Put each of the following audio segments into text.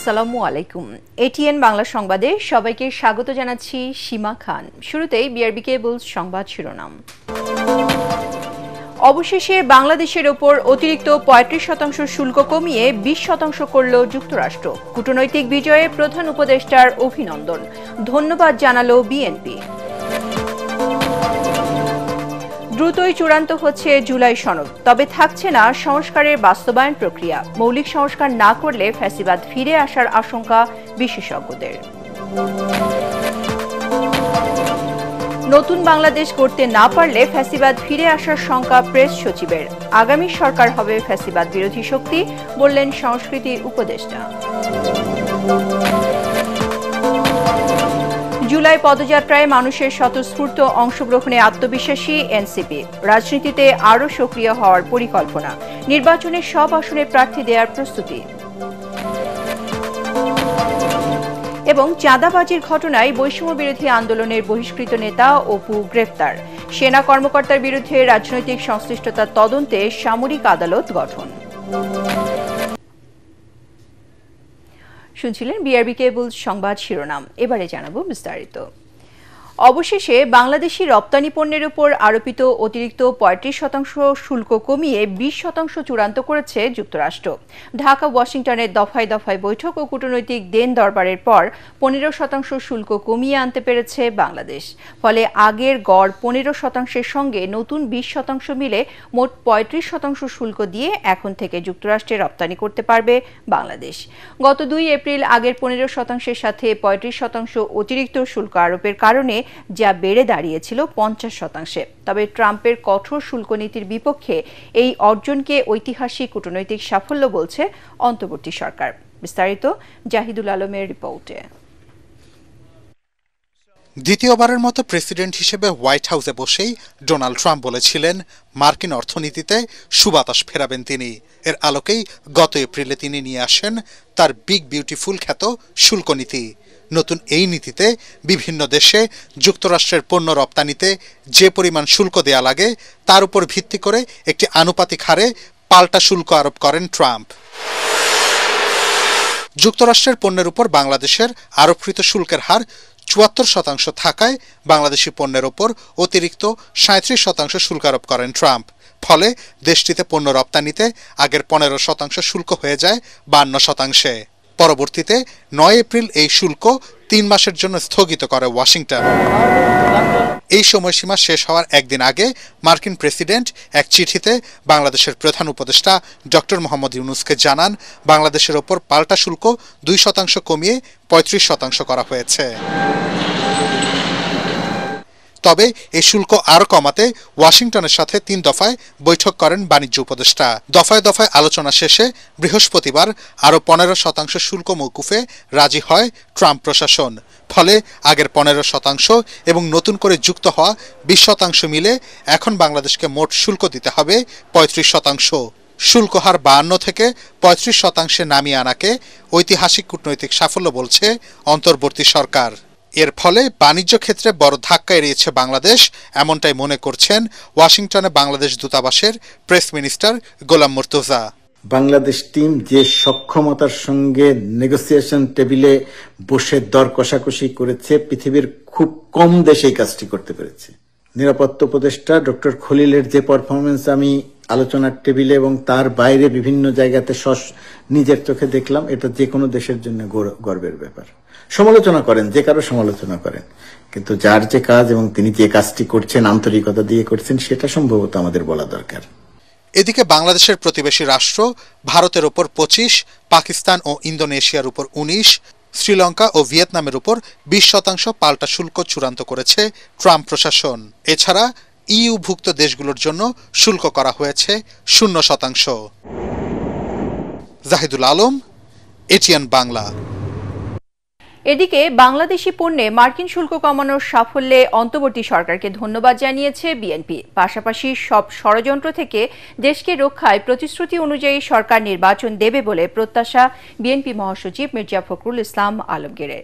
আসসালামু আলাইকুম। এটিএন বাংলা সংবাদে সবাইকে স্বাগত জানাচ্ছি সীমা খান। শুরুতেই বিআরবি কেবল সংবাদ শিরোনাম। অবশেষে বাংলাদেশের ওপর অতিরিক্ত ৩৫% শুল্ক কমিয়ে ২০% করল যুক্তরাষ্ট্র। কূটনৈতিক বিজয়ে প্রধান উপদেষ্টার অভিনন্দন, ধন্যবাদ জানালো বিএনপি। দ্রুতই চূড়ান্ত হচ্ছে জুলাই সনদ, তবে থাকছে না সংস্কারের বাস্তবায়ন প্রক্রিয়া। মৌলিক সংস্কার না করলে ফ্যাসিবাদ ফিরে আসার আশঙ্কা বিশেষজ্ঞদের। নতুন বাংলাদেশ গড়তে না পারলে ফ্যাসিবাদ ফিরে আসার শঙ্কা প্রেস সচিবের। আগামী সরকার হবে ফ্যাসিবাদ বিরোধী শক্তি, বললেন সংস্কৃতি উপদেষ্টা। জুলাই পদযাত্রায় মানুষের স্বতঃস্ফূর্ত অংশগ্রহণে আত্মবিশ্বাসী এনসিপি। রাজনীতিতে আরও সক্রিয় হওয়ার পরিকল্পনা, নির্বাচনের সব আসনে প্রার্থী দেওয়ার প্রস্তুতি। এবং চাঁদাবাজির ঘটনায় বৈষম্য বিরোধী আন্দোলনের বহিষ্কৃত নেতা অপু গ্রেফতার। সেনা কর্মকর্তার বিরুদ্ধে রাজনৈতিক সংশ্লিষ্টতার তদন্তে সামরিক আদালত গঠন। শুনছিলেন বিআরবি কেবল সংবাদ শিরোনাম। এবারে জানাবো বিস্তারিত। অবশেষে বাংলাদেশি রপ্তানি পণ্যের উপর আরোপিত অতিরিক্ত ৩৫% শুল্ক কমিয়ে ২০% চূড়ান্ত করেছে যুক্তরাষ্ট্র। ঢাকা ওয়াশিংটনে দফায় দফায় বৈঠক ও কূটনৈতিক দেন দরবারের পর ১৫% শুল্ক কমিয়ে আনতে পেরেছে বাংলাদেশ। ফলে আগের গড় ১৫%-এর সঙ্গে নতুন ২০% মিলে মোট ৩৫% শুল্ক দিয়ে এখন থেকে যুক্তরাষ্ট্রে রপ্তানি করতে পারবে বাংলাদেশ। গত ২ এপ্রিল আগের ১৫%-এর সাথে ৩৫% অতিরিক্ত শুল্ক আরোপের কারণে যা বেড়ে দাঁড়িয়েছিল ৫০%। তবে ট্রাম্পের কঠোর শুল্ক নীতির বিপক্ষে এই অর্জনকে ঐতিহাসিক কূটনৈতিক সাফল্য বলছে অন্তর্বর্তী সরকার। বিস্তারিত জাহিদুল আলমের রিপোর্টে। দ্বিতীয়বারের মতো প্রেসিডেন্ট হিসেবে হোয়াইট হাউসে বসেই ডোনাল্ড ট্রাম্প বলেছিলেন মার্কিন অর্থনীতিতে সুবাতাস ফেরাবেন তিনি। এর আলোকেই গত এপ্রিলে তিনি নিয়ে আসেন তার বিগ বিউটিফুল খ্যাত শুল্ক নীতি। নতুন এই নীতিতে বিভিন্ন দেশে যুক্তরাষ্ট্রের পণ্য রপ্তানিতে যে পরিমাণ শুল্ক দেয়া লাগে তার উপর ভিত্তি করে একটি আনুপাতিক হারে পাল্টা শুল্ক আরোপ করেন ট্রাম্প। যুক্তরাষ্ট্রের পণ্যের উপর বাংলাদেশের আরোপকৃত শুল্কের হার ৭৪% থাকায় বাংলাদেশি পণ্যের ওপর অতিরিক্ত ৩৭% শুল্ক আরোপ করেন ট্রাম্প। ফলে দেশটিতে পণ্য রপ্তানিতে আগের ১৫% শুল্ক হয়ে যায় ৫২%। পরবর্তীতে ৯ এপ্রিল এই শুল্ক ৩ মাসের জন্য স্থগিত করে ওয়াশিংটন। এই সময়সীমা শেষ হওয়ার একদিন আগে মার্কিন প্রেসিডেন্ট এক চিঠিতে বাংলাদেশের প্রধান উপদেষ্টা ডক্টর মোহাম্মদ ইউনূসকে জানান বাংলাদেশের ওপর পাল্টা শুল্ক ২% কমিয়ে ৩৫% করা হয়েছে। তবে এই শুল্ক আরও কমাতে ওয়াশিংটনের সাথে ৩ দফায় বৈঠক করেন বাণিজ্য উপদেষ্টা। দফায় দফায় আলোচনা শেষে বৃহস্পতিবার আরও ১৫% শুল্ক মওকুফে রাজি হয় ট্রাম্প প্রশাসন। ফলে আগের ১৫% এবং নতুন করে যুক্ত হওয়া ২০% মিলে এখন বাংলাদেশকে মোট শুল্ক দিতে হবে ৩৫%। শুল্ক হার ৫২ থেকে ৩৫% নামিয়ে আনাকে ঐতিহাসিক কূটনৈতিক সাফল্য বলছে অন্তর্বর্তী সরকার। এর ফলে বাণিজ্য ক্ষেত্রে বড় ধাক্কা এড়িয়েছে বাংলাদেশ, এমনটাই মনে করছেন ওয়াশিংটনে বাংলাদেশ দূতাবাসের প্রেস মিনিস্টার গোলাম মুর্তজা। বাংলাদেশ টিম যে সক্ষমতার সঙ্গে নেগোসিয়েশন টেবিলে বসে দর কষাকষি করেছে, পৃথিবীর খুব কম দেশে এই কাজটি করতে পেরেছে। নিরাপত্তা উপদেষ্টা ডক্টর খলিলের যে পারফরমেন্স আমি আলোচনার টেবিলে এবং তার বাইরে বিভিন্ন জায়গাতে নিজের চোখে দেখলাম, এটা যে কোনো দেশের জন্য গর্বের ব্যাপার। সমালোচনা করেন, যে কারো সমালোচনা করেন, কিন্তু যার যে কাজ এবং তিনি যে কাজটি করছেন আন্তরিকতা দিয়ে করছেন সেটা সম্ভবত আমাদের বলা দরকার। এদিকে বাংলাদেশের প্রতিবেশী রাষ্ট্র ভারতের উপর ২৫, পাকিস্তান ও ইন্দোনেশিয়ার উপর ১৯, শ্রীলঙ্কা ও ভিয়েতনামের উপর ২০% পাল্টা শুল্ক চূড়ান্ত করেছে ট্রাম্প প্রশাসন। এছাড়া ইইউভুক্ত দেশগুলোর জন্য শুল্ক করা হয়েছে 0%। জাহিদুল আলম, এটিএন বাংলা। এদিকে বাংলাদেশি পণ্যে মার্কিন শুল্ক কমানোর সাফল্যে অন্তর্বর্তী সরকারকে ধন্যবাদ জানিয়েছে বিএনপি। পাশাপাশি সব ষড়যন্ত্র থেকে দেশকে রক্ষায় প্রতিশ্রুতি অনুযায়ী সরকার নির্বাচন দেবে বলে প্রত্যাশা বিএনপি মহাসচিব মির্জা ফখরুল ইসলাম আলমগীরের।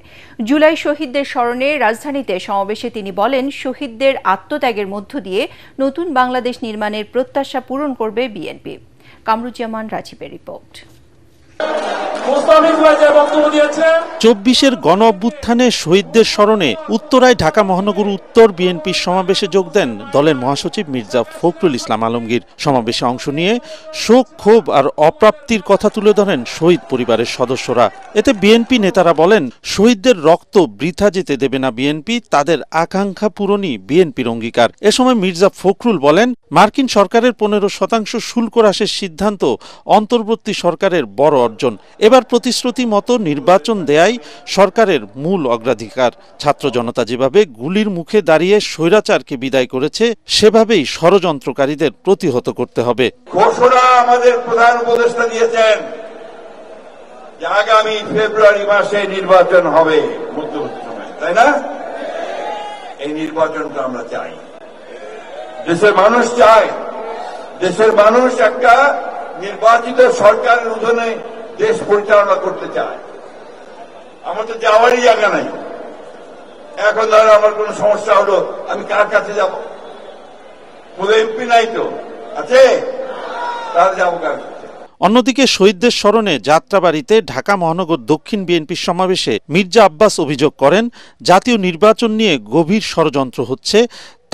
জুলাই শহীদদের স্মরণে রাজধানীতে সমাবেশে তিনি বলেন, শহীদদের আত্মত্যাগের মধ্য দিয়ে নতুন বাংলাদেশ নির্মাণের প্রত্যাশা পূরণ করবে বিএনপি। কামরুজ্জামান রাজীবের রিপোর্ট। চব্বিশের গণ অভ্যুত্থানে শহীদদের স্মরণে উত্তরায় ঢাকা মহানগর উত্তর বিএনপির সমাবেশে যোগ দেন দলের মহাসচিব মির্জা ফখরুল ইসলাম আলমগীর। সমাবেশে অংশ নিয়ে শোক, ক্ষোভ আর অপ্রাপ্তির কথা তুলে ধরেন শহীদ পরিবারের সদস্যরা। এতে বিএনপি নেতারা বলেন, শহীদদের রক্ত বৃথা যেতে দেবে না বিএনপি, তাদের আকাঙ্ক্ষা পূরণই বিএনপির অঙ্গীকার। এ সময় মির্জা ফখরুল বলেন, মার্কিন সরকারের 15% শুল্ক হ্রাসের সিদ্ধান্ত অন্তর্বর্তী সরকারের বড় অর্জন। এবার প্রতিশ্রুতি মতো নির্বাচন দেয়াই সরকারের মূল অগ্রাধিকার। ছাত্র জনতা যেভাবে গুলির মুখে দাঁড়িয়ে স্বৈরাচারকে বিদায় করেছে, সেভাবেই ষড়যন্ত্রকারীদের প্রতিহত করতে হবে। ঘোষণা আমাদের প্রধান উপদেষ্টা দিয়েছেন যে আগামী ফেব্রুয়ারি মাসে নির্বাচন হবে, মধ্যবর্তী সময়, তাই না? এই নির্বাচনটা আমরা চাই, দেশের মানুষ চায়। দেশের মানুষ একটা নির্বাচিত সরকারের অধীনে দেশ পরিচালনা করতে চায়। আমার তো যাওয়ারই জায়গা নাই। এখন ধরো আমার কোন সমস্যা হলো, আমি কার কাছে যাব? কোন এমপি নাই তো, আছে? তাহলে যাবো কার কাছে? অন্যদিকে শহীদদের স্মরণে যাত্রাবাড়িতে ঢাকা মহানগর দক্ষিণ বিএনপির সমাবেশে মির্জা আব্বাস অভিযোগ করেন, জাতীয় নির্বাচন নিয়ে গভীর ষড়যন্ত্র হচ্ছে।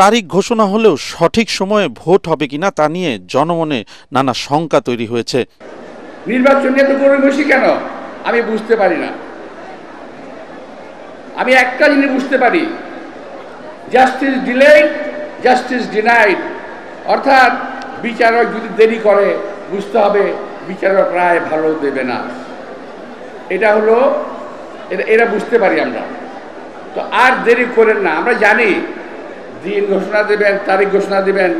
তারিখ ঘোষণা হলেও সঠিক সময়ে ভোট হবে কিনা তা নিয়ে জনমনে নানা শঙ্কা তৈরি হয়েছে। নির্বাচন নিয়ে তো গড়িমসি কেন আমি বুঝতে পারি না। আমি একটা জিনিস বুঝতে পারি, জাস্টিস ডিলেড, জাস্টিস ডিনাইড। অর্থাৎ বিচারক যদি দেরি করে, বুঝতে হবে বিচারক রায় ভালো দেবে না। এটা হলো, এরা বুঝতে পারি আমরা। তো আর দেরি করেন না। আমরা জানি দিন ঘোষণা দেবেন, তারিখ ঘোষণা দেবেন,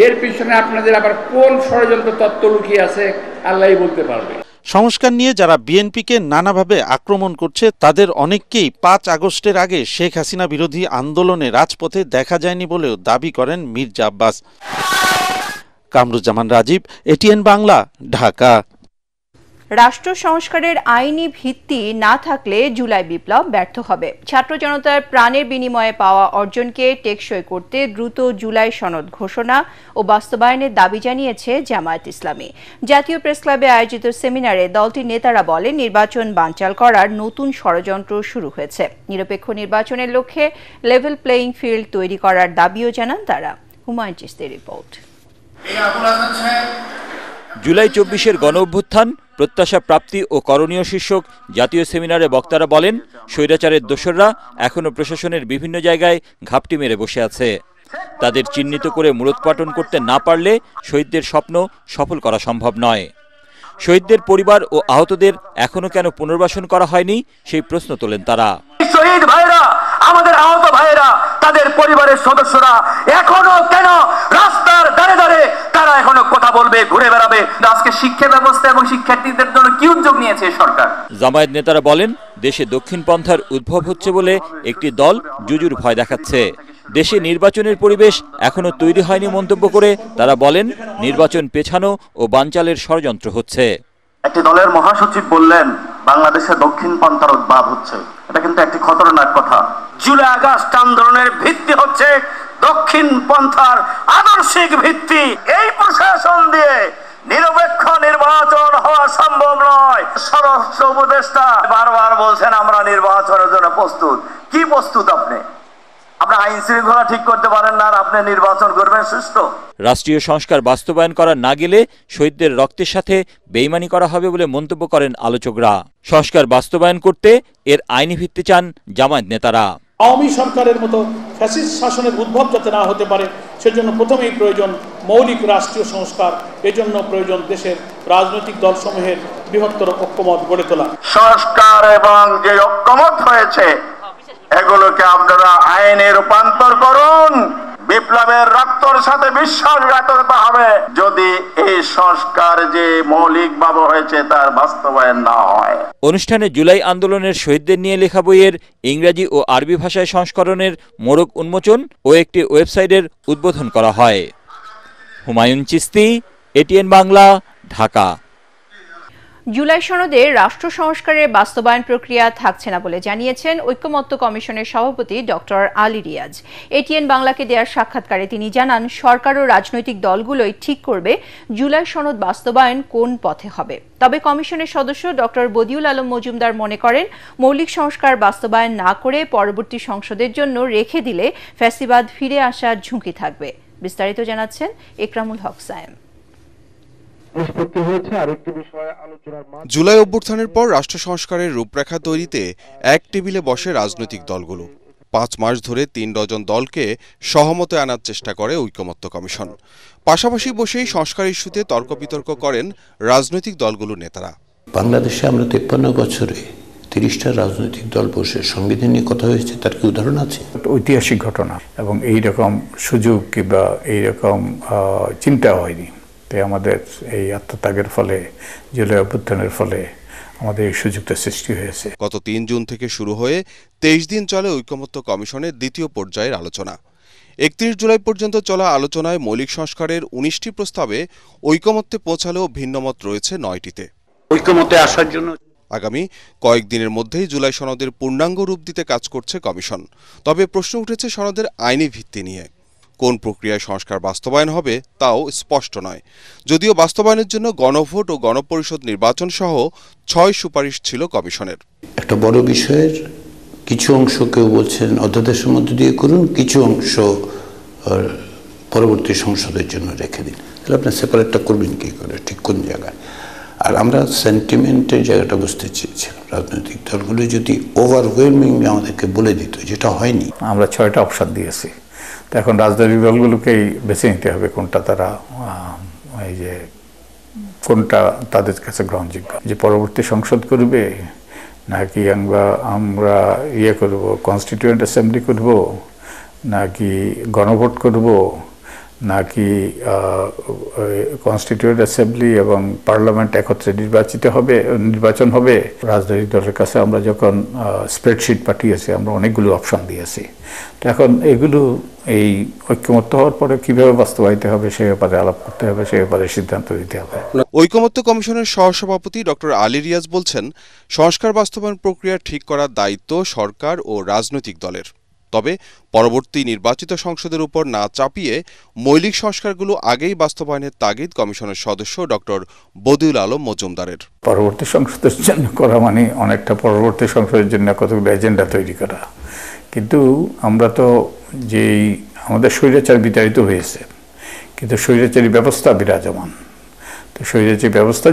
এর পিছনে আপনাদের আবার কোন ষড়যন্ত্র তত্ত্ব লুকিয়ে আছে আল্লাহই বলতে পারবে। সংস্কার নিয়ে যারা বিএনপিকে নানাভাবে আক্রমণ করছে, তাদের অনেককেই 5 আগস্টের আগে শেখ হাসিনা বিরোধী আন্দোলনে রাজপথে দেখা যায়নি বলেও দাবি করেন মির্জা আব্বাস। কামরুজ্জামান রাজীব, এটিএন বাংলা, ঢাকা। রাষ্ট্র সংস্কারের আইনি ভিত্তি না থাকলে জুলাই বিপ্লব ব্যর্থ হবে। ছাত্র জনতার প্রাণের বিনিময়ে পাওয়া অর্জনকে টেকসই করতে দ্রুত জুলাই সনদ ঘোষণা ও বাস্তবায়নের দাবি জানিয়েছে জামায়াত ইসলামী। জাতীয় প্রেসক্লাবে আয়োজিত সেমিনারে দলটির নেতারা বলেন, নির্বাচন বানচাল করার নতুন ষড়যন্ত্র শুরু হয়েছে। নিরপেক্ষ নির্বাচনের লক্ষ্যে লেভেল প্লেয়িং ফিল্ড তৈরি করার দাবিও জানান তারা। হুমায়ুন চিশতির রিপোর্ট। জুলাই 24-এর গণ অভ্যুত্থান, প্রত্যাশা প্রাপ্তি ও করণীয় শীর্ষক জাতীয় সেমিনারে বক্তারা বলেন, স্বৈরাচারের দোসররা এখনও প্রশাসনের বিভিন্ন জায়গায় ঘাপটি মেরে বসে আছে। তাদের চিহ্নিত করে মূলোৎপাটন করতে না পারলে শহীদদের স্বপ্ন সফল করা সম্ভব নয়। শহীদদের পরিবার ও আহতদের এখনো কেন পুনর্বাসন করা হয়নি সেই প্রশ্ন তোলেন তারা। শহীদ ভাইরা, আমাদের আহত ভাইরা, তাদের পরিবারের সদস্যরা এখনো কেন রাস্তার দাঁড়ে দাঁড়ে তারা এখনো কথা বলবে, ঘুরে বেড়াবে? আজকে শিক্ষা ব্যবস্থা এবং শিক্ষার্থীদের জন্য কি উদ্যোগ নিয়েছে সরকার? জামায়াত নেতারা বলেন, দেশে দক্ষিণপন্থার উদ্ভব হচ্ছে বলে একটি দল জুজুর ভয় দেখাচ্ছে। দেশে নির্বাচনের পরিবেশ এখনো তৈরি হয়নি মন্তব্য করে তারা বলেন, নির্বাচন পেছানো ও বানচালের ষড়যন্ত্র হচ্ছে। একটি দলের মহাসচিব বললেন, বাংলাদেশে দক্ষিণপন্থার উদ্ভব হচ্ছে। এটা কিন্তু একটি খতরনাক কথা। জুলাই আগস্ট আন্দোলনের ভিত্তি হচ্ছে দক্ষিণপন্থার আদর্শিক ভিত্তি। এই প্রশাসন দিয়ে নিরপেক্ষ নির্বাচন হওয়া সম্ভব নয়। স্বরাষ্ট্র উপদেষ্টা বারবার বলছেন, আমরা নির্বাচনের জন্য প্রস্তুত। কি প্রস্তুত আপনি? আপনি আইন শৃঙ্খলা ঠিক করতে পারেন না, আর আপনি নির্বাচন করবেন সুষ্ঠু? রাষ্ট্রীয় সংস্কার বাস্তবায়ন করা না গেলে শহীদদের রক্তের সাথে বেইমানি করা হবে বলে মন্তব্য করেন আলোচকরা। সংস্কার বাস্তবায়ন করতে এর আইনি ভিত্তি চান জামায়াত নেতারা। আওয়ামী সরকারের মতো ফ্যাসিস্ট শাসনের উদ্ভব যাতে না হতে পারে, সেজন্য প্রথমেই প্রয়োজন মৌলিক রাষ্ট্রীয় সংস্কার। এজন্য প্রয়োজন দেশের রাজনৈতিক দলসমূহের বৃহত্তর ঐক্যমত গড়ে তোলা। সংস্কার এবং যে ঐক্যমত হয়েছে এগুলোকে আপনারা আইনে রূপান্তর করুন। বিপ্লবের রক্তর সাথে বিশ্বাসঘাতকতা হবে যদি এই সংস্কার যে মৌলিকভাবে হয়েছে তার বাস্তবায়ন না হয়। অনুষ্ঠানে জুলাই আন্দোলনের শহীদদের নিয়ে লেখা বইয়ের ইংরেজি ও আরবি ভাষায় সংস্করণের মোড়ক উন্মোচন ও একটি ওয়েবসাইটের উদ্বোধন করা হয়। হুমায়ুন চিশতি, এটিএন বাংলা, ঢাকা। জুলাই সনদে রাষ্ট্র সংস্কারের বাস্তবায়ন প্রক্রিয়া থাকছে না বলে জানিয়েছেন ঐক্যমত্য কমিশনের সভাপতি ডক্টর আলী রিয়াজ। এটিএন বাংলাকে দেওয়া সাক্ষাৎকারে তিনি জানান, সরকার ও রাজনৈতিক দলগুলোই ঠিক করবে জুলাই সনদ বাস্তবায়ন কোন পথে হবে। তবে কমিশনের সদস্য ডক্টর বদিউল আলম মজুমদার মনে করেন, মৌলিক সংস্কার বাস্তবায়ন না করে পরবর্তী সংসদের জন্য রেখে দিলে ফ্যাসিবাদ ফিরে আসার ঝুঁকি থাকবে। বিস্তারিত জানাচ্ছেন ইকরামুল হক সায়েম। জুলাই অভ্যুত্থানের পর রাষ্ট্র সংস্কারের রূপরেখা তৈরিতে এক টেবিলে বসে রাজনৈতিক দলগুলো। 5 মাস ধরে 3 ডজন দলকে সহমতে আনার চেষ্টা করে ঐক্যমত্য কমিশন। পাশাপাশি বসেই সংস্কার ইস্যুতে তর্ক বিতর্ক করেন রাজনৈতিক দলগুলোর নেতারা। বাংলাদেশে আমরা 53 বছরে 30টা রাজনৈতিক দল বসে সংবিধান নিয়ে কথা হয়েছে, তার কি উদাহরণ আছে? ঐতিহাসিক ঘটনা এবং এইরকম সুযোগ কিংবা এইরকম চিন্তা হয়নি। তাই আমাদের এই আত্মত্যাগের ফলে, জুলাই অভ্যুত্থানের ফলে আমাদের এই সুযোগটা সৃষ্টি হয়েছে। গত 3 জুন থেকে শুরু হয়ে 23 দিন চলে ঐক্যমত্য কমিশনের দ্বিতীয় পর্যায়ের আলোচনা। 31 জুলাই পর্যন্ত চলা আলোচনায় মৌলিক সংস্কারের 19টি প্রস্তাবে ঐক্যমত্যে পৌঁছালেও ভিন্নমত রয়েছে 9টিতে। ঐক্যমত্যে আসার জন্য আগামী কয়েকদিনের মধ্যেই জুলাই সনদের পূর্ণাঙ্গ রূপ দিতে কাজ করছে কমিশন। তবে প্রশ্ন উঠেছে সনদের আইনি ভিত্তি নিয়ে। কোন প্রক্রিয়ায় সংস্কার বাস্তবায়ন হবে তাও স্পষ্ট নয়। যদিও বাস্তবায়নের জন্য গণভোট ও গণপরিষদ নির্বাচন সহ 6 সুপারিশ ছিল কমিশনের। একটা বড় বিষয়ের কিছু অংশ কেউ বলছেন অধ্যাদেশের মধ্যে দিয়ে করুন, কিছু অংশ পরবর্তী সংসদের জন্য রেখে দিন। তাহলে আপনি সেপারেটটা করবেন কি করে, ঠিক কোন জায়গায়? আর আমরা সেন্টিমেন্টের জায়গাটা বুঝতে চেয়েছিলাম। রাজনৈতিক দলগুলো যদি ওভারওয়েলমিংলি আমাদেরকে বলে দিত, যেটা হয়নি। আমরা 6টা অপশন দিয়েছি। তো এখন রাজনৈতিক দলগুলোকেই বেছে নিতে হবে কোনটা তারা এই যে কোনটা তাদের কাছে গ্রহণযোগ্য, যে পরবর্তী সংসদ করবে নাকি আমরা করব, কনস্টিটিউয়েন্ট অ্যাসেম্বলি করব নাকি গণভোট করব নাকি কনস্টিটিউয়েন্ট অ্যাসেম্বলি এবং পার্লামেন্ট একত্রে নির্বাচন হবে। রাজনৈতিক দলের কাছে আমরা যখন স্প্রেডশিট পাঠিয়েছি, আমরা অনেকগুলো অপশন দিয়েছি। তো এখন এগুলো এই ঐক্যমত্য হওয়ার পরে কিভাবে বাস্তবায়িত হবে সে ব্যাপারে আলাপ করতে হবে, সে ব্যাপারে সিদ্ধান্ত দিতে হবে। ঐক্যমত্য কমিশনের সহসভাপতি ডক্টর আলী রিয়াজ বলছেন, সংস্কার বাস্তবায়ন প্রক্রিয়া ঠিক করার দায়িত্ব সরকার ও রাজনৈতিক দলের। তবে পরবর্তী নির্বাচিত সংসদের উপর না চাপিয়ে মৌলিক সংস্কারগুলো আগেই বাস্তবায়নের তাগিদ কমিশনের সদস্য ডক্টর বদিউল আলম মজুমদারের। পরবর্তী সংসদের জন্য করা মানে অনেকটা পরবর্তী সংসদের জন্য কতগুলো এজেন্ডা তৈরি করা। কিন্তু আমরা তো যেই আমাদের স্বৈরাচার বিতাড়িত হয়েছে, কিন্তু স্বৈরাচারী ব্যবস্থা বিরাজমান। তো স্বৈরাচারী ব্যবস্থা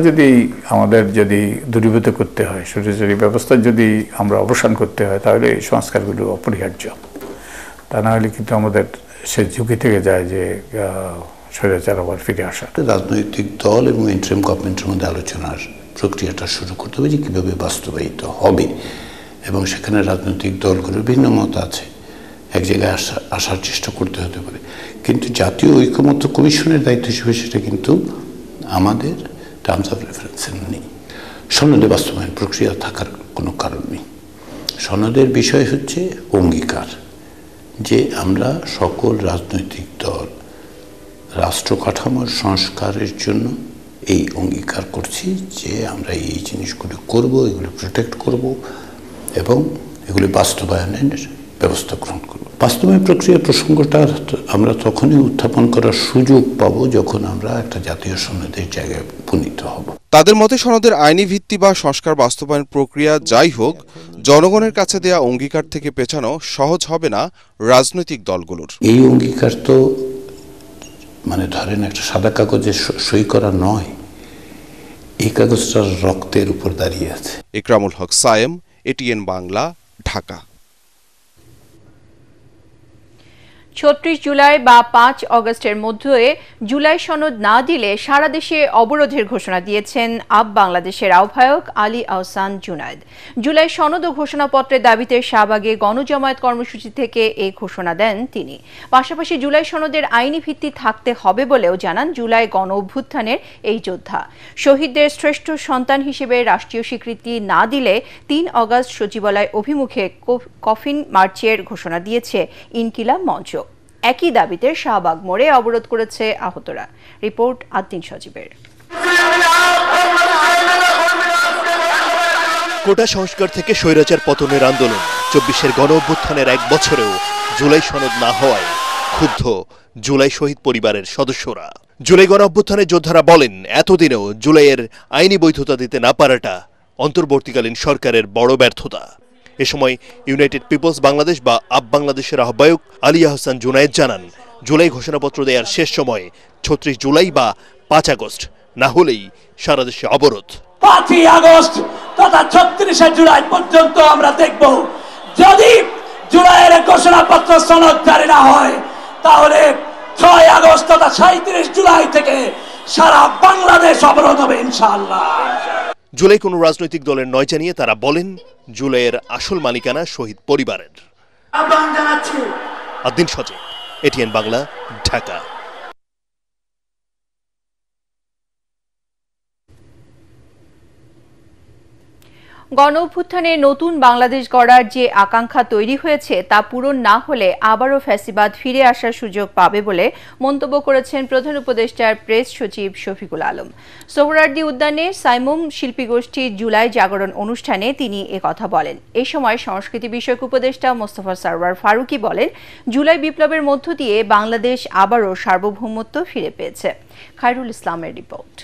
আমাদের যদি দূরীভূত করতে হয়, স্বৈরাচারী ব্যবস্থা যদি আমরা অবসান করতে হয়, তাহলে এই সংস্কারগুলো অপরিহার্য। তা না হলে কিন্তু আমাদের সে ঝুঁকি থেকে যায় যে স্বৈরাচার আবার ফিরে আসা। রাজনৈতিক দল এবং ইন্টারিম গভর্নমেন্টের মধ্যে আলোচনার প্রক্রিয়াটা শুরু করতে হবে যে কীভাবে বাস্তবায়িত হবে, এবং সেখানে রাজনৈতিক দলগুলোর ভিন্ন মত আছে। এক জায়গায় আসার চেষ্টা করতে হতে পারে, কিন্তু জাতীয় ঐক্যমত্য কমিশনের দায়িত্ব হিসেবে সেটা কিন্তু আমাদের টার্মস অফ রেফারেন্সে নেই। সনদে বাস্তবায়ন প্রক্রিয়া থাকার কোনো কারণ নেই। সনদের বিষয় হচ্ছে অঙ্গীকার, যে আমরা সকল রাজনৈতিক দল রাষ্ট্র কাঠামোর সংস্কারের জন্য এই অঙ্গীকার করছি যে আমরা এই জিনিসগুলো করব, এগুলো প্রোটেক্ট করব এবং এগুলি বাস্তবায়নের ব্যবস্থা গ্রহণ করব। বাস্তবায়ন প্রক্রিয়া প্রসঙ্গটা আমরা তখনই উত্থাপন করার সুযোগ পাবো যখন আমরা একটা জাতীয় সনদের জায়গায় উপনীত হব। তাদের মতে সনদের আইনি ভিত্তি বা সংস্কার বাস্তবায়ন প্রক্রিয়া যাই হোক, জনগণের কাছে দেয়া অঙ্গীকার থেকে পেছানো সহজ হবে না রাজনৈতিক দলগুলোর। এই অঙ্গীকার তো মানে ধরেন একটা সাদা কাগজে সই করা নয়, এই কাগজটার রক্তের উপর দাঁড়িয়ে আছে। ইকরামুল হক সায়েম, এটিএন বাংলা, ঢাকা। ৩৬ জুলাই বা ৫ অগস্টের মধ্যে জুলাই সনদ না দিলে সারা দেশে অবরোধের ঘোষণা দিয়েছেন আপ বাংলাদেশের আহ্বায়ক আলী আহসান জুনায়েদ। জুলাই সনদ ও ঘোষণাপত্রের দাবিতে শাহবাগে গণজমায়েত কর্মসূচি থেকে এই ঘোষণা দেন তিনি। পাশাপাশি জুলাই সনদের আইনি ভিত্তি থাকতে হবে বলেও জানান জুলাই গণ অভ্যুত্থানের এই যোদ্ধা। শহীদদের শ্রেষ্ঠ সন্তান হিসেবে রাষ্ট্রীয় স্বীকৃতি না দিলে ৩ অগস্ট সচিবালয় অভিমুখে কফিন মার্চের ঘোষণা দিয়েছে ইনকিলাব মঞ্চ। একই দাবিতে শাহবাগ মোড়ে অবরোধ করেছে আহতরা। রিপোর্ট আদ্দিন সজীবের। কোটা সংস্কার থেকে স্বৈরাচার পতনের আন্দোলন ২৪-এর গণ অভ্যুত্থানের ১ বছরেও জুলাই সনদ না হওয়ায় ক্ষুব্ধ জুলাই শহীদ পরিবারের সদস্যরা। জুলাই গণ অভ্যুত্থানের যোদ্ধারা বলেন, এতদিনেও জুলাইয়ের আইনি বৈধতা দিতে না পারাটা অন্তর্বর্তীকালীন সরকারের বড় ব্যর্থতা। এ সময় ইউনাইটেড পিপলস বাংলাদেশ বা আপ বাংলাদেশের আহ্বায়ক আলী আহসান জুনায়েদ জানান, জুলাই ঘোষণাপত্র দেওয়ার শেষ সময়ে ৩৬ জুলাই বা ৫ আগস্ট না হলেই সারা দেশে অবরোধ। ৫ই আগস্ট তথা ৩৬শে জুলাই পর্যন্ত আমরা দেখব, যদি জুলাইয়ের ঘোষণাপত্র সনদ জারি না হয় তাহলে ৬ আগস্ট তথা ৩৭ জুলাই থেকে সারা বাংলাদেশ অবরোধ হবে ইনশাআল্লাহ। জুলাই কোনো রাজনৈতিক দলের নয় জানিয়ে তারা বলেন, জুলাইয়ের আসল মালিকানা শহীদ পরিবারের। আহ্বান জানাচ্ছি। আদিন সজীব, এটিএন বাংলা, ঢাকা। গণ অভ্যুত্থানে নতুন বাংলাদেশ গড়ার যে আকাঙ্ক্ষা তৈরি হয়েছে তা পূরণ না হলে আবারও ফ্যাসিবাদ ফিরে আসার সুযোগ পাবে বলে মন্তব্য করেছেন প্রধান উপদেষ্টার প্রেস সচিব শফিকুল আলম। সোহরাওয়ার্দী উদ্যানে সাইমুম শিল্পী গোষ্ঠীর জুলাই জাগরণ অনুষ্ঠানে তিনি একথা বলেন। এই সময় সংস্কৃতি বিষয়ক উপদেষ্টা মোস্তফা সরওয়ার ফারুকী বলেন, জুলাই বিপ্লবের মধ্য দিয়ে বাংলাদেশ আবারও সার্বভৌমত্ব ফিরে পেয়েছে। খায়রুল ইসলামের রিপোর্ট।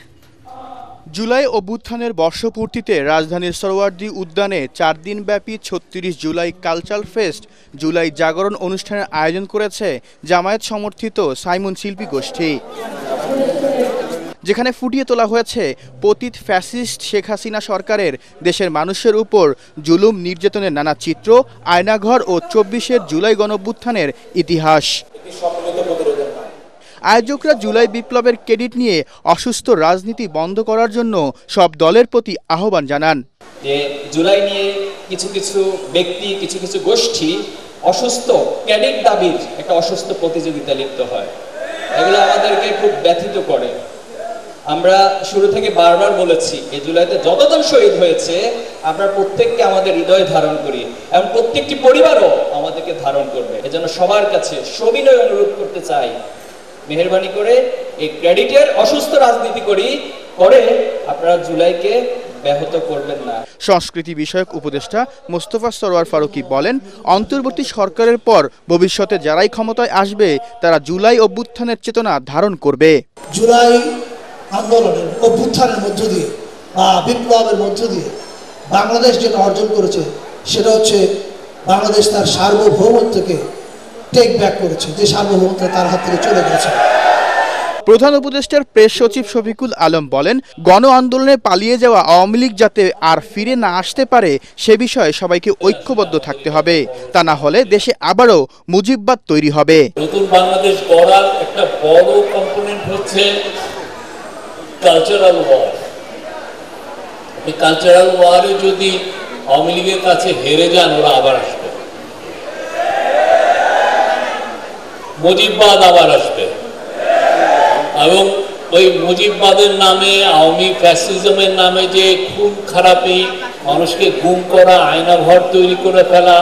জুলাই অভ্যুত্থানের বর্ষপূর্তিতে রাজধানীর সোহরাওয়ার্দী উদ্যানে ৪ দিনব্যাপী ৩৬ জুলাই কালচারাল ফেস্ট জুলাই জাগরণ অনুষ্ঠানের আয়োজন করেছে জামায়াত সমর্থিত সাইমুম শিল্পী গোষ্ঠী, যেখানে ফুটিয়ে তোলা হয়েছে পতিত ফ্যাসিস্ট শেখ হাসিনা সরকারের দেশের মানুষের উপর জুলুম নির্যাতনের নানা চিত্র, আয়নাঘর ও ২৪শে জুলাই গণঅভ্যুত্থানের ইতিহাস। আয়োজকরা জুলাই বিপ্লবের ক্রেডিট নিয়ে অসুস্থ রাজনীতি বন্ধ করার জন্য সব দলের প্রতি আহ্বান জানান। যে জুলাই নিয়ে কিছু কিছু ব্যক্তি, কিছু কিছু গোষ্ঠী অসুস্থ ক্রেডিট দাবির একটা অসুস্থ প্রতিযোগিতা লিপ্ত হয়, এগুলো আমাদেরকে খুব ব্যথিত করে। আমরা শুরু থেকে বারবার বলেছি, এই জুলাইতে যতজন শহীদ হয়েছে আমরা প্রত্যেককে আমাদের হৃদয়ে ধারণ করি এবং প্রত্যেকটি পরিবারও আমাদেরকে ধারণ করবে। এজন্য সবার কাছে সবিনয় অনুরোধ করতে চাই, মেহেরবানি করে এই ক্রেডিটের অসুস্থ রাজনীতি করে আপনারা জুলাইকে ব্যাহত করবেন না। সংস্কৃতি বিষয়ক উপদেষ্টা মোস্তফা সরওয়ার ফারুকী বলেন, অন্তর্বর্তী সরকারের পর ভবিষ্যতে যারাই ক্ষমতায় আসবে তারা জুলাই অভ্যুত্থানের চেতনা ধারণ করবে। জুলাই আন্দোলনের অভ্যুত্থানের মধ্য দিয়ে বা বিপ্লবের মধ্য দিয়ে বাংলাদেশ যেটা অর্জন করেছে সেটা হচ্ছে বাংলাদেশ তার সার্বভৌমত্বকে টেক ব্যাক করেছে, যে সার্বভৌমত্ব তার হাত থেকে চলে গেছে। প্রধান উপদেষ্টার প্রেস সচিব শফিকুল আলম বলেন, গণ আন্দোলনে পালিয়ে যাওয়া আওয়ামী লীগ যাতে আর ফিরে না আসতে পারে সে বিষয়ে সবাইকে ঐক্যবদ্ধ থাকতে হবে, তা না হলে দেশে আবারও মুজিববাদ তৈরি হবে। নতুন বাংলাদেশ গড়ার একটা বড় কম্পোনেন্ট হচ্ছে কালচারাল ওয়ার। এই কালচারাল ওয়ারে যদি আওয়ামী লীগের কাছে হেরে যান, ওরা আবার আসবে, মুজিববাদ আবার আসবে এবং ওই মুজিববাদের নামে, আওয়ামী ফ্যাসিজমের নামে যে খুন খারাপি, মানুষকে গুম করা, আয়নাঘর তৈরি করে ফেলা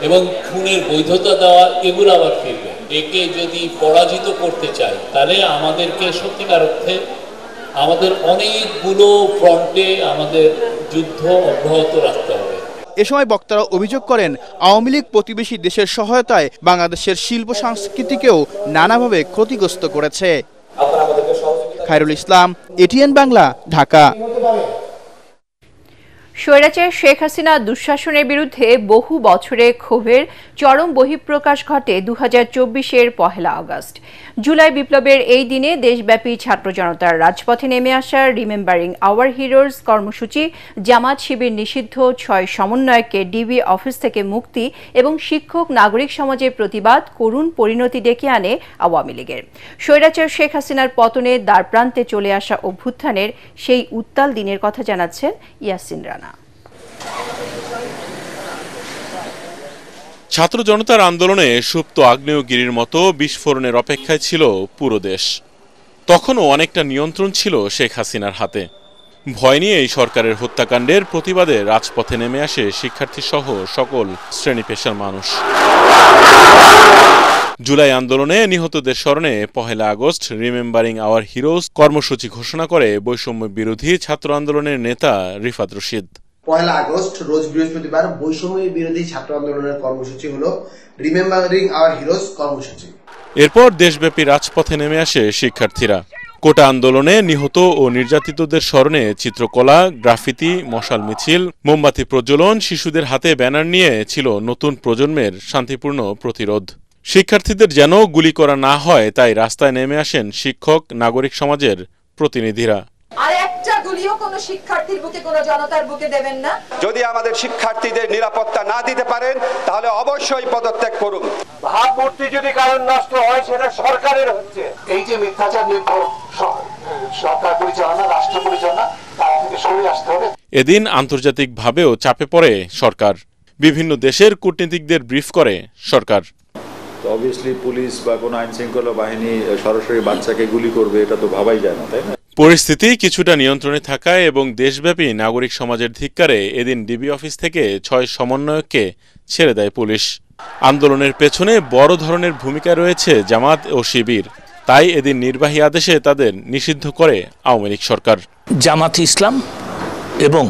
এবং খুনের বৈধতা দেওয়া, এগুলো আবার ফিরবে। একে যদি পরাজিত করতে চাই তাহলে আমাদেরকে সত্যিকার অর্থে আমাদের অনেকগুলো ফ্রন্টে আমাদের যুদ্ধ অব্যাহত রাখতে হবে। এ সময় বক্তারা অভিযোগ করেন, আওয়ামী লীগ প্রতিবেশী দেশের সহায়তায় বাংলাদেশের শিল্প সংস্কৃতিকেও নানাভাবে ক্ষতিগ্রস্ত করেছে। খায়রুল ইসলাম, এটিএন বাংলা, ঢাকা। স্বৈরাচার শেখ হাসিনা দুঃশাসনের বিরুদ্ধে বহু বছরে ক্ষোভের চরম বহিঃপ্রকাশ ঘটে ২০২৪-এর ১ আগস্ট। জুলাই বিপ্লবের এই দিনে দেশব্যাপী ছাত্র জনতার রাজপথে নেমে আসার রিমেম্বারিং আওয়ার হিরোজ কর্মসূচি, জামাত শিবির নিষিদ্ধ ৬ সমন্বয়ককে ডিবি অফিস থেকে মুক্তি এবং শিক্ষক নাগরিক সমাজের প্রতিবাদ করুণ পরিণতি ডেকে আনে আওয়ামী লীগের। স্বৈরাচার শেখ হাসিনার পতনে দ্বারপ্রান্তে চলে আসা অভ্যুত্থানের সেই উত্তাল দিনের কথা জানাচ্ছেন ইয়াসিন রানা। ছাত্র জনতার আন্দোলনে সুপ্ত আগ্নেয়গিরির মতো বিস্ফোরণের অপেক্ষায় ছিল পুরো দেশ। তখনও অনেকটা নিয়ন্ত্রণ ছিল শেখ হাসিনার হাতে। ভয় নিয়ে এই সরকারের হত্যাকাণ্ডের প্রতিবাদে রাজপথে নেমে আসে শিক্ষার্থী সহ সকল শ্রেণী পেশার মানুষ। জুলাই আন্দোলনে নিহতদের স্মরণে ১ আগস্ট রিমেম্বারিং আওয়ার হিরোজ কর্মসূচি ঘোষণা করে বৈষম্য বিরোধী ছাত্র আন্দোলনের নেতা রিফাত রশিদ। 1 আগস্ট রোজ বৃহস্পতিবার বৈষম্য বিরোধী ছাত্র আন্দোলনের কর্মসূচি হলো রিমেম্বারিং আওয়ার হিরোজ কর্মসূচি। এরপর দেশব্যাপী রাজপথে নেমে আসে শিক্ষার্থীরা। কোটা আন্দোলনে নিহত ও নির্যাতিতদের স্মরণে চিত্রকলা, গ্রাফিতি, মশাল মিছিল, মোমবাতি প্রজ্বলন, শিশুদের হাতে ব্যানার নিয়ে ছিল নতুন প্রজন্মের শান্তিপূর্ণ প্রতিরোধ। শিক্ষার্থীদের যেন গুলি করা না হয় তাই রাস্তায় নেমে আসেন শিক্ষক, নাগরিক সমাজের প্রতিনিধিরা। আর একটা গুলিও কোনো শিক্ষার্থীর বুকে, কোনো জনতার বুকে দেবেন না। যদি আমাদের শিক্ষার্থীদের নিরাপত্তা না দিতে পারেন তাহলে অবশ্যই পদত্যাগ করুন। ভাবমূর্তি যদি কারণ নষ্ট হয় সেটা সরকারের হচ্ছে। এই যে মিথ্যাচার নির্ভর সরকার পরিচালনা, রাষ্ট্র পরিচালনা, তার থেকে সরে আসতে হবে। এদিন আন্তর্জাতিকভাবেও চাপে পড়ে সরকার। বিভিন্ন দেশের কূটনীতিকদের ব্রিফ করে সরকার। অবভিয়াসলি পুলিশ বা কোনো আইন শৃঙ্খলা বাহিনী সরাসরি বাচ্চাকে গুলি করবে এটা তো ভাবাই যায় না, তাই না? পরিস্থিতি কিছুটা নিয়ন্ত্রণে থাকায় এবং দেশব্যাপী নাগরিক সমাজের ধিক্কারে এদিন ডিবি অফিস থেকে 6 সমন্বয়ককে ছেড়ে দেয় পুলিশ। আন্দোলনের পেছনে বড় ধরনের ভূমিকা রয়েছে জামাত ও শিবির, তাই এদিন নির্বাহী আদেশে তাদের নিষিদ্ধ করে আওয়ামী লীগ সরকার। জামাত ইসলাম এবং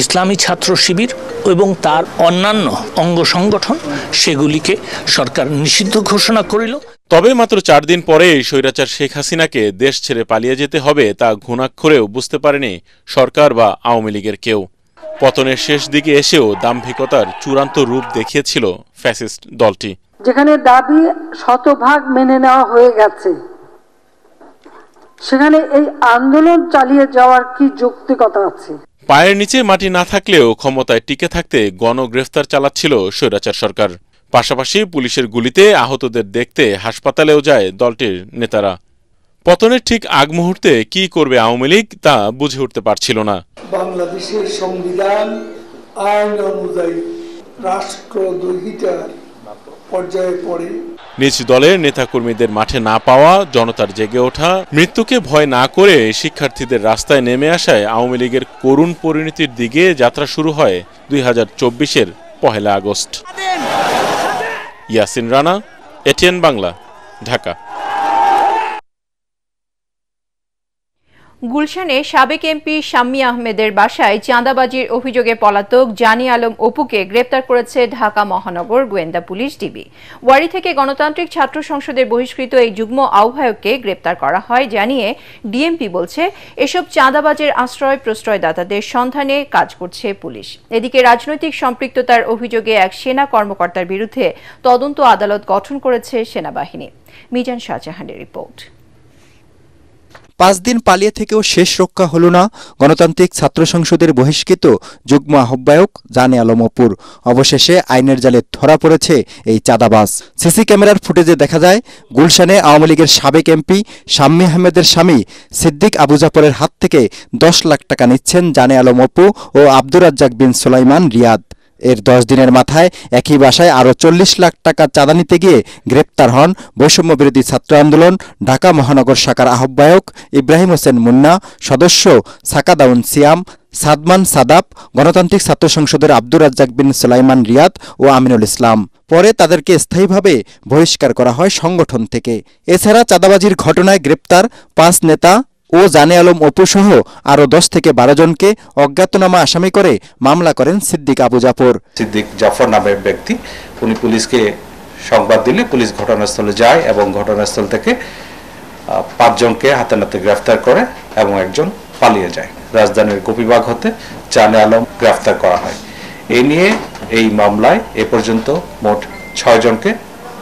ইসলামী ছাত্র শিবির এবং তার অন্যান্য অঙ্গ সংগঠন সেগুলিকে সরকার নিষিদ্ধ ঘোষণা করিল। তবে মাত্র 4 দিন পরেই স্বৈরাচার শেখ হাসিনাকে দেশ ছেড়ে পালিয়ে যেতে হবে তা ঘুণাক্ষরেও বুঝতে পারেনি সরকার বা আওয়ামী লীগের কেউ। পতনের শেষ দিকে এসেও দাম্ভিকতার চূড়ান্ত রূপ দেখিয়েছিল ফ্যাসিস্ট দলটি। যেখানে দাবি শতভাগ মেনে নেওয়া হয়ে গেছে সেখানে এই আন্দোলন চালিয়ে যাওয়ার কি যৌক্তিকতা আছে? পায়ের নিচে মাটি না থাকলেও ক্ষমতায় টিকে থাকতে গণগ্রেফতার চালাচ্ছিল স্বৈরাচার সরকার। পাশাপাশি পুলিশের গুলিতে আহতদের দেখতে হাসপাতালেও যায় দলটির নেতারা। পতনের ঠিক আগ মুহূর্তে কি করবে আওয়ামী লীগ তা বুঝে উঠতে পারছিল না। বাংলাদেশের সংবিধান আইন অনুযায়ী রাষ্ট্রদ্রোহিতার পর্যায়ে পড়ে। নিজ দলের নেতাকর্মীদের মাঠে না পাওয়া, জনতার জেগে ওঠা, মৃত্যুকে ভয় না করে শিক্ষার্থীদের রাস্তায় নেমে আসায় আওয়ামী লীগের করুণ পরিণতির দিকে যাত্রা শুরু হয় 2024-এর 1 আগস্ট। ইয়াসিন রানা, এটিএন বাংলা, ঢাকা। গুলশানে সাবেক এমপি শাম্মী আহমেদের বাসায় চাঁদাবাজির অভিযোগে পলাতক জানি আলম অপুকে গ্রেপ্তার করেছে ঢাকা মহানগর গোয়েন্দা পুলিশ ডিবি। ওয়ারী থেকে গণতান্ত্রিক ছাত্র সংসদের বহিষ্কৃত এই যুগ্ম আহ্বায়ককে গ্রেপ্তার করা হয় জানিয়ে ডিএমপি বলছে এসব চাঁদাবাজের আশ্রয় প্রশ্রয়দাতাদের সন্ধানে কাজ করছে পুলিশ। এদিকে রাজনৈতিক সম্পৃক্ততার অভিযোগে এক সেনা কর্মকর্তার বিরুদ্ধে তদন্ত আদালত গঠন করেছে সেনাবাহিনী। মিজান শাহজাহানের রিপোর্ট। 5 দিন পালিয়ে থেকেও শেষ রক্ষা হল না গণতান্ত্রিক ছাত্র সংসদের বহিষ্কৃত যুগ্ম আহ্বায়ক জানে আলম অপুর। অবশেষে আইনের জালে ধরা পড়েছে এই চাঁদাবাজ। সিসি ক্যামেরার ফুটেজে দেখা যায় গুলশানে আওয়ামী লীগের সাবেক এমপি শাম্মী আহমেদের স্বামী সিদ্দিক আবু জাফরের হাত থেকে 10 লাখ টাকা নিচ্ছেন জানে আলম অপু ও আব্দুর রাজ্জাক বিন সুলাইমান রিয়াদ। এর 10 দিনের মাথায় একই বাসায় আরও 40 লাখ টাকা চাঁদা নিতে গিয়ে গ্রেপ্তার হন বৈষম্য বিরোধী ছাত্র আন্দোলন ঢাকা মহানগর শাখার আহ্বায়ক ইব্রাহিম হোসেন মুন্না, সদস্য সাকাদাউন সিয়াম, সাদমান সাদাব, গণতান্ত্রিক ছাত্র সংসদের আব্দুর রাজ্জাক বিন সুলাইমান রিয়াদ ও আমিনুল ইসলাম। পরে তাদেরকে স্থায়ীভাবে বহিষ্কার করা হয় সংগঠন থেকে। এছাড়া চাঁদাবাজির ঘটনায় গ্রেপ্তার 5 নেতা ও জানে আলম অপু সহ আরও 10 থেকে 12 জনকে অজ্ঞাতনামা আসামি করে মামলা করেন সিদ্দিক আবু জাফর। সিদ্দিক জাফর নামের ব্যক্তি, উনি পুলিশকে সংবাদ দিলে পুলিশ ঘটনাস্থলে যায় এবং ঘটনাস্থল থেকে 5 জনকে হাতে নাতে গ্রেফতার করে এবং একজন পালিয়ে যায়। রাজধানীর গোপীবাগ হতে জানে আলম গ্রেফতার করা হয়। এই নিয়ে এই মামলায় এ পর্যন্ত মোট 6 জনকে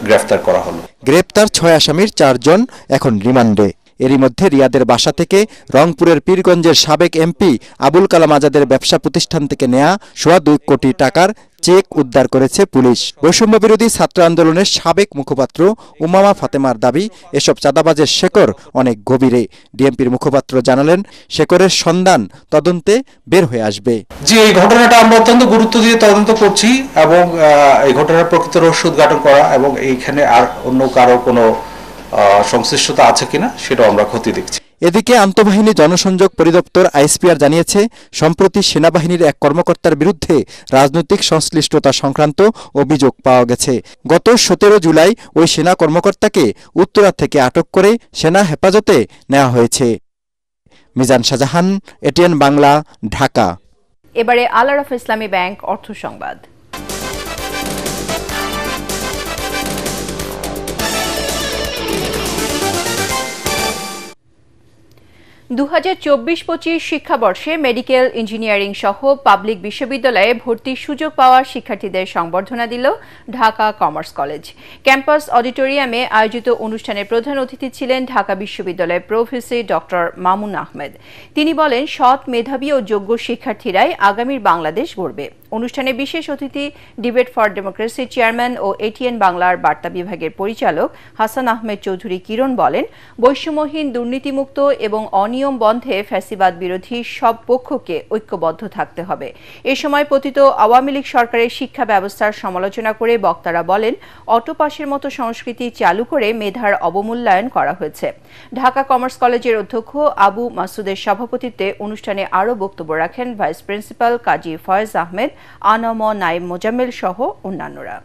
গ্রেফতার করা হলো। গ্রেপ্তার 6 আসামির 4 জন এখন রিমান্ডে। এরই মধ্যে রিয়াদের বাসা থেকে রংপুরের পীরগঞ্জের সাবেক এমপি আবুল কালাম আজাদের ব্যবসা প্রতিষ্ঠান থেকে নেয়া 2.25 কোটি টাকার চেক উদ্ধার করেছে পুলিশ। বৈষম্য বিরোধী ছাত্র আন্দোলনের সাবেক মুখপাত্র উমামা ফাতেমার দাবি, এসব চাঁদাবাজের শেকড় অনেক গভীরে। ডিএমপির মুখপাত্র জানালেন, শেকড়ের সন্ধান তদন্তে বের হয়ে আসবে। যে এই ঘটনাটা আমরা অত্যন্ত গুরুত্ব দিয়ে তদন্ত করছি এবং এই ঘটনার প্রকৃত রহস্য উদ্ঘাটন করা এবং এইখানে আর অন্য কারো কোনো সংশ্লিষ্টতা আছে কিনা সেটাও আমরা খতিয়ে দেখছি। এদিকে আন্তঃবাহিনী জনসংযোগ পরিদপ্তর আইএসপিআর জানিয়েছে, সম্প্রতি সেনাবাহিনীর এক কর্মকর্তার বিরুদ্ধে রাজনৈতিক সংশ্লিষ্টতা সংক্রান্ত অভিযোগ পাওয়া গেছে। গত 17 জুলাই ওই সেনা কর্মকর্তাকে উত্তরা থেকে আটক করে সেনা হেফাজতে নেওয়া হয়েছে। মিজান শাহজাহান, এটিএন বাংলা, ঢাকা। এবারে আল আরাফা ইসলামী ব্যাংক অর্থ সংবাদ। দু 2024-25 শিক্ষাবর্ষে মেডিকেল ইঞ্জিনিয়ারিং সহ পাবলিক বিশ্ববিদ্যালয়ে ভর্তির সুযোগ পাওয়া শিক্ষার্থীদের সংবর্ধনা দিল ঢাকা কমার্স কলেজ। ক্যাম্পাস অডিটোরিয়ামে আয়োজিত অনুষ্ঠানে প্রধান অতিথি ছিলেন ঢাকা বিশ্ববিদ্যালয়ের প্রফেসর ডক্টর মামুন আহমেদ। তিনি বলেন, সৎ, মেধাবী ও যোগ্য শিক্ষার্থীরাই আগামীর বাংলাদেশ গড়বে। অনুষ্ঠানে বিশেষ অতিথি ডিবেট ফর ডেমোক্রেসির চেয়ারম্যান ও এটিএন বাংলার বার্তা বিভাগের পরিচালক হাসান আহমেদ চৌধুরী কিরণ বলেন, বৈষম্যহীন, দুর্নীতিমুক্ত এবং অনিয়ম বন্ধে ফ্যাসিবাদ বিরোধী সব পক্ষকে ঐক্যবদ্ধ থাকতে হবে। এ সময় পতিত আওয়ামী লীগ সরকারের শিক্ষা ব্যবস্থার সমালোচনা করে বক্তারা বলেন, অটোপাসের মতো সংস্কৃতি চালু করে মেধার অবমূল্যায়ন করা হয়েছে। ঢাকা কমার্স কলেজের অধ্যক্ষ আবু মাসুদের সভাপতিত্বে অনুষ্ঠানে আরও বক্তব্য রাখেন ভাইস প্রিন্সিপাল কাজী ফয়েজ আহমেদ, আনম, নাইম মোজাম্মেল সহ অন্যান্যরা।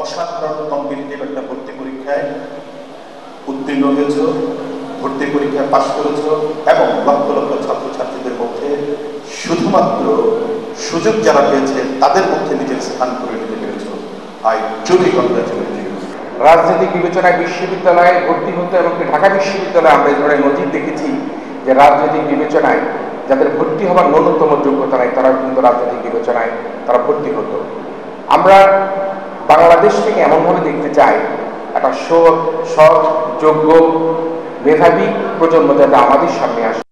অসাধারণ কম্পিটিটিভ একটা ভর্তি পরীক্ষায় উত্তীর্ণ হয়েছ, ভর্তি পরীক্ষায় পাশ করেছ এবং লক্ষ লক্ষ ছাত্রছাত্রীদের মধ্যে শুধুমাত্র সুযোগ যারা পেয়েছে তাদের মধ্যে নিজের স্থান করে নিতে পেরেছ। I truly congratulate you. রাজনৈতিক বিবেচনায় বিশ্ববিদ্যালয়ে ভর্তি হতে এবং ঢাকা বিশ্ববিদ্যালয়ে আমরা এই ধরনের নজির দেখেছি যে রাজনৈতিক বিবেচনায় যাদের ভর্তি হওয়ার ন্যূনতম যোগ্যতা নাই তারা কিন্তু রাজনৈতিক বিবেচনায় তারা ভর্তি হতো। আমরা বাংলাদেশ থেকে এমনভাবে দেখতে চাই একটা সৎ, যোগ্য, মেধাবী প্রজন্ম যাতে আমাদের সামনে আসে।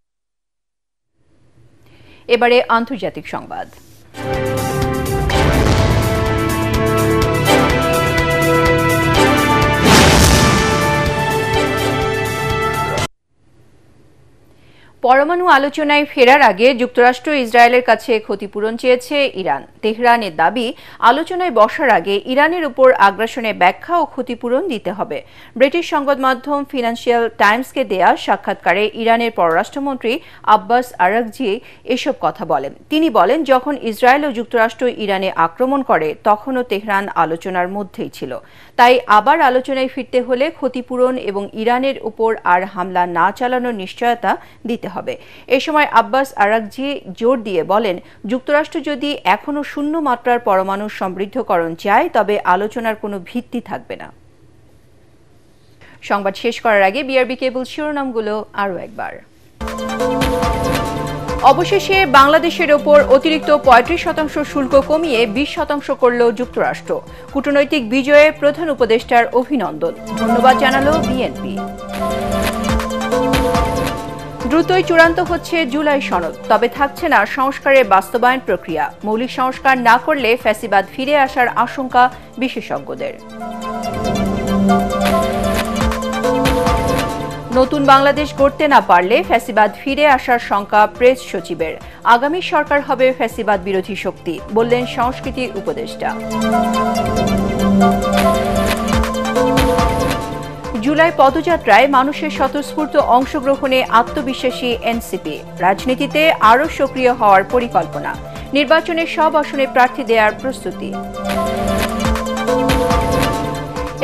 এবারে আন্তর্জাতিক সংবাদ। পরমাণু আলোচনায় ফেরার আগে যুক্তরাষ্ট্র ইসরায়েলের কাছে ক্ষতিপূরণ চেয়েছে ইরান। তেহরানের দাবি, আলোচনায় বসার আগে ইরানের উপর আগ্রাসনের ব্যাখ্যা ও ক্ষতিপূরণ দিতে হবে। ব্রিটিশ সংবাদ মাধ্যম ফিনান্সিয়াল টাইমসকে দেয়া সাক্ষাৎকারে ইরানের পররাষ্ট্রমন্ত্রী আব্বাস আরাগচি এসব কথা বলেন। তিনি বলেন, যখন ইসরায়েল ও যুক্তরাষ্ট্র ইরানে আক্রমণ করে তখনও তেহরান আলোচনার মধ্যেই ছিল। তাই আবার আলোচনায় ফিরতে হলে ক্ষতিপূরণ এবং ইরানের উপর আর হামলা না চালানোর নিশ্চয়তা দিতে হবে। এ সময় আব্বাস আরাগচি জোর দিয়ে বলেন, যুক্তরাষ্ট্র যদি এখনো শূন্য মাত্রার পরমাণু সমৃদ্ধকরণ চায় তবে আলোচনার কোনো ভিত্তি থাকবে না। সংবাদ শেষ করার আগে বিআরবি কেবল শিরোনামগুলো আরও একবার। অবশেষে বাংলাদেশের ওপর অতিরিক্ত 35% শুল্ক কমিয়ে 20% করল যুক্তরাষ্ট্র। কূটনৈতিক বিজয়ে প্রধান উপদেষ্টার অভিনন্দন, ধন্যবাদ জানালো বিএনপি। দ্রুতই চূড়ান্ত হচ্ছে জুলাই সনদ, তবে থাকছে না সংস্কারের বাস্তবায়ন প্রক্রিয়া। মৌলিক সংস্কার না করলে ফ্যাসিবাদ ফিরে আসার আশঙ্কা বিশেষজ্ঞদের। নতুন বাংলাদেশ গড়তে না পারলে ফ্যাসিবাদ ফিরে আসার শঙ্কা প্রেস সচিবের। আগামী সরকার হবে ফ্যাসিবাদ বিরোধী শক্তি, বললেন সংস্কৃতি উপদেষ্টা। জুলাই পদযাত্রায় মানুষের স্বতঃস্ফূর্ত অংশগ্রহণে আত্মবিশ্বাসী এনসিপি। রাজনীতিতে আরও সক্রিয় হওয়ার পরিকল্পনা। নির্বাচনে সব আসনে প্রার্থী দেওয়ার প্রস্তুতি।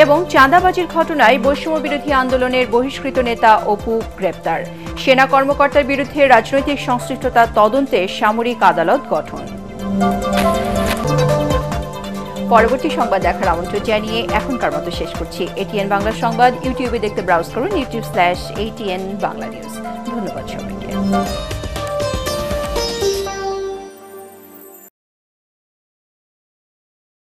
এবং চাঁদাবাজির ঘটনায় বৈষম্য বিরোধী আন্দোলনের বহিষ্কৃত নেতা অপু গ্রেপ্তার। সেনা কর্মকর্তার বিরুদ্ধে রাজনৈতিক সংশ্লিষ্টতা তদন্তে সামরিক আদালত গঠন। পরবর্তী সংবাদ দেখার আমন্ত্রণ জানিয়ে এখনকার মতো শেষ করছি। এটিএন বাংলা সংবাদ ইউটিউবে দেখতে ব্রাউজ করুন youtube/ATN বাংলা নিউজ। ধন্যবাদ সবাইকে।